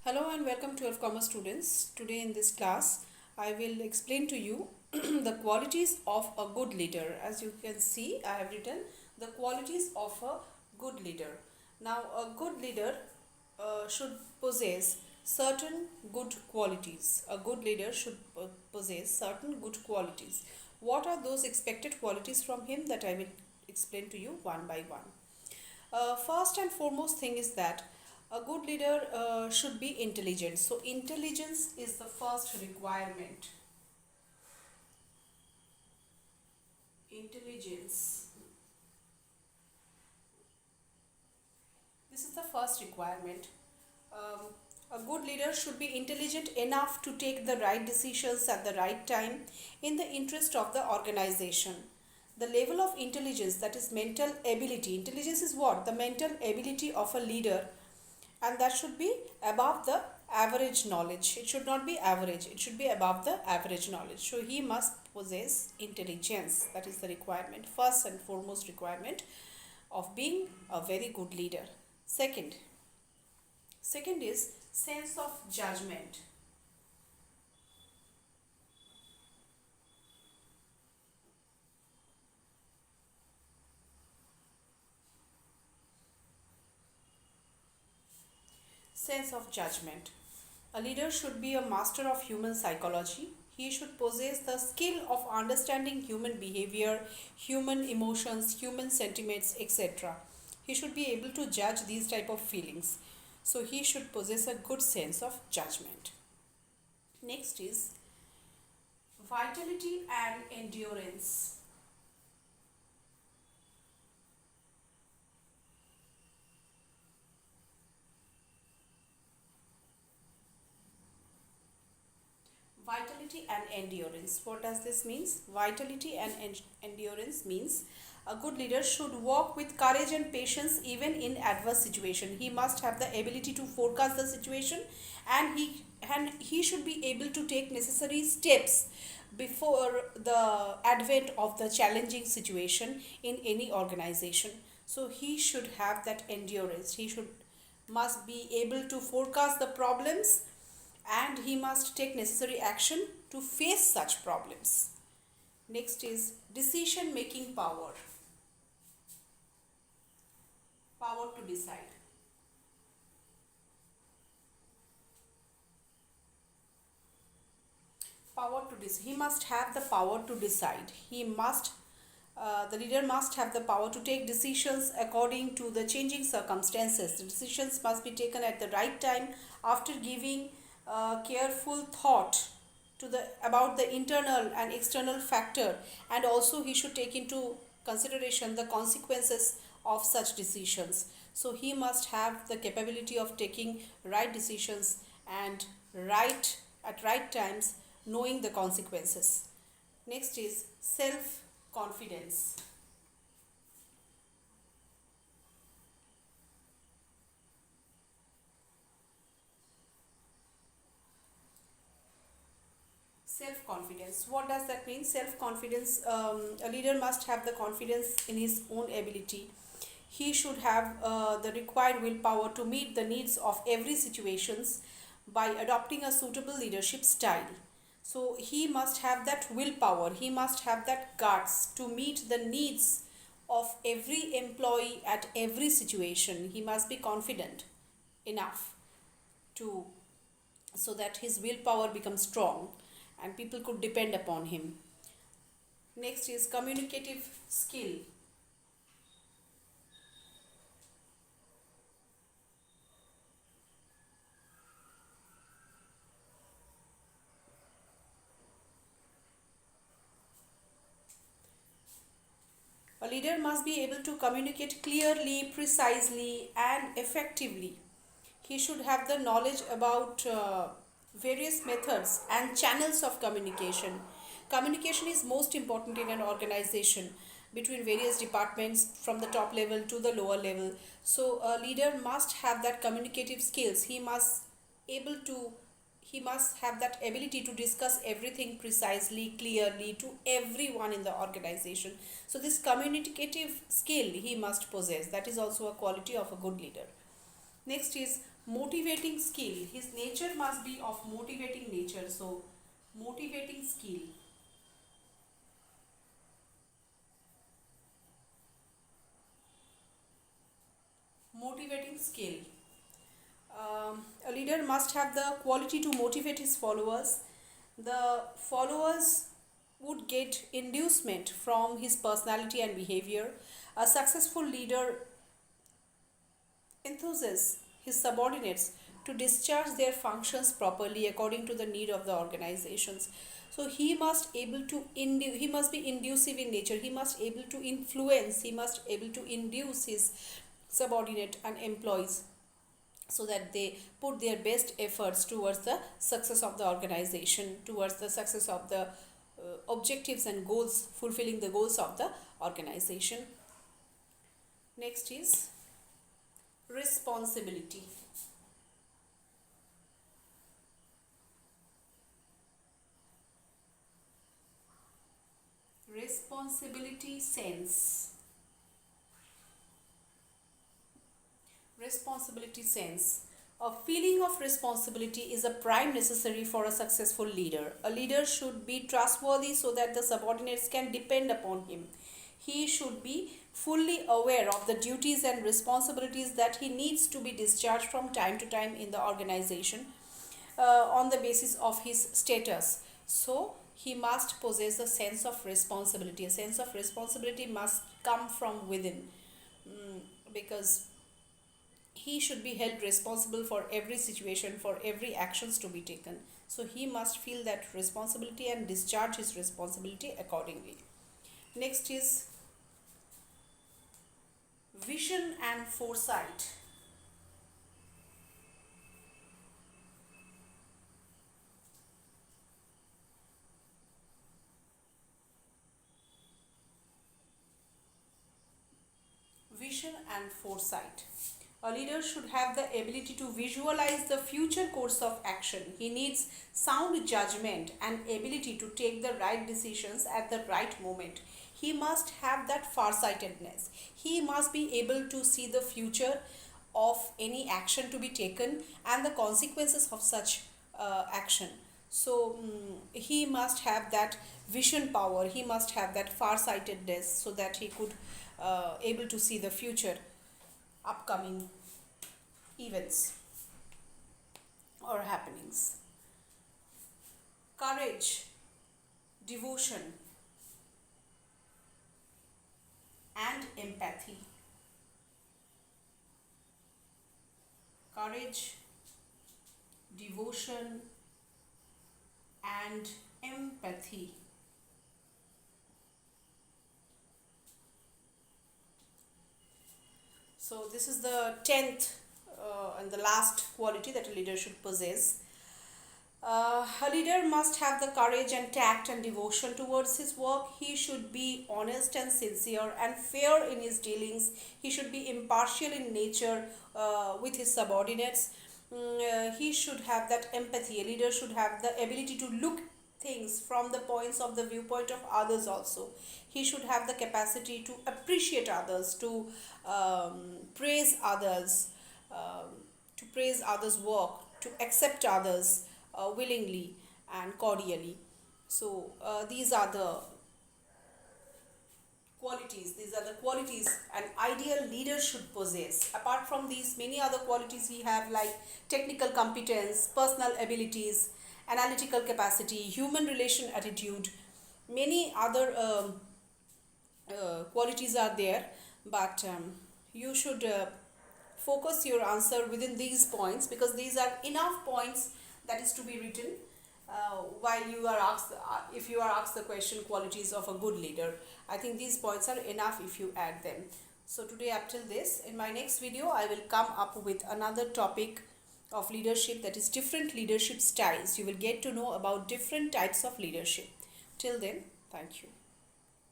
Hello and welcome to 12 Commerce students. Today in this class, I will explain to you the qualities of a good leader. As you can see, I have written the qualities of a good leader. Now, a good leader should possess certain good qualities. A good leader should possess certain good qualities. What are those expected qualities from him that I will explain to you one by one. First and foremost thing is that a good leader should be intelligent. So intelligence is the first requirement. Intelligence. This is the first requirement. A good leader should be intelligent enough to take the right decisions at the right time in the interest of the organization. The level of intelligence, that is mental ability. Intelligence is what? The mental ability of a leader, and that should be above the average knowledge. It should not be average, it should be above the average knowledge. So he must possess intelligence. That is the requirement, first and foremost requirement of being a very good leader. Second is sense of judgment. Sense of judgment. A leader should be a master of human psychology. He should possess the skill of understanding human behavior, human emotions, human sentiments, etc. He should be able to judge these type of feelings. So he should possess a good sense of judgment. Next is vitality and endurance. Vitality and endurance. What does this means? Vitality and endurance means a good leader should walk with courage and patience even in adverse situation. He must have the ability to forecast the situation, and he should be able to take necessary steps before the advent of the challenging situation in any organization. So he should have that endurance. He must be able to forecast the problems, and he must take necessary action to face such problems. Next is decision making power. Power to decide. Power to decide. He must have the power to decide. The leader must have the power to take decisions according to the changing circumstances. The decisions must be taken at the right time after giving careful thought about the internal and external factor, and also he should take into consideration the consequences of such decisions. So he must have the capability of taking right decisions and right times, knowing the consequences. Next is self confidence. Self confidence. What does that mean? Self confidence. A leader must have the confidence in his own ability. He should have the required willpower to meet the needs of every situations by adopting a suitable leadership style. So he must have that willpower. He must have that guts to meet the needs of every employee at every situation. He must be confident enough to so that his willpower becomes strong and people could depend upon him. Next is communicative skill. A leader must be able to communicate clearly, precisely, and effectively. He should have the knowledge about various methods and channels of communication. Communication is most important in an organization between various departments from the top level to the lower level. So a leader must have that communicative skills. Able to he must have that ability to discuss everything precisely, clearly to everyone in the organization. So this communicative skill he must possess. That is also a quality of a good leader. Next is Motivating skill. His nature must be of motivating nature. So, motivating skill. Motivating skill. A leader must have the quality to motivate his followers. The followers would get inducement from his personality and behavior. A successful leader enthuses his subordinates to discharge their functions properly according to the need of the organizations. So he must able to he must be inducive in nature. He must able to influence. He must able to induce his subordinate and employees so that they put their best efforts towards the success of the organization, towards the success of the objectives and goals, fulfilling the goals of the organization. Next is responsibility. Responsibility sense. Responsibility sense. A feeling of responsibility is a prime necessary for a successful leader. A leader should be trustworthy so that the subordinates can depend upon him. He should be fully aware of the duties and responsibilities that he needs to be discharged from time to time in the organization on the basis of his status. So, he must possess a sense of responsibility. A sense of responsibility must come from within, because he should be held responsible for every situation, for every actions to be taken. So he must feel that responsibility and discharge his responsibility accordingly. Next is vision and foresight. Vision and foresight. A leader should have the ability to visualize the future course of action. He needs sound judgment and ability to take the right decisions at the right moment. He must have that farsightedness. He must be able to see the future of any action to be taken and the consequences of such action. So he must have that vision power. He must have that farsightedness so that he could able to see the future upcoming events or happenings. Courage, devotion, and empathy. Courage, devotion, and empathy. So this is the 10th and the last quality that a leader should possess. A leader must have the courage and tact and devotion towards his work. He should be honest and sincere and fair in his dealings. He should be impartial in nature with his subordinates. He should have that empathy. A leader should have the ability to look things from the points of the viewpoint of others also. He should have the capacity to appreciate others, to praise others, to praise others' work, to accept others willingly and cordially. So these are the qualities. These are the qualities an ideal leader should possess. Apart from these, many other qualities we have like technical competence, personal abilities, analytical capacity, human relation attitude. Many other qualities are there, but you should focus your answer within these points, because these are enough points that is to be written while you are asked, if you are asked the question qualities of a good leader. I think these points are enough if you add them. So today up till this. In my next video I will come up with another topic of leadership, that is different leadership styles. You will get to know about different types of leadership. Till then, thank you.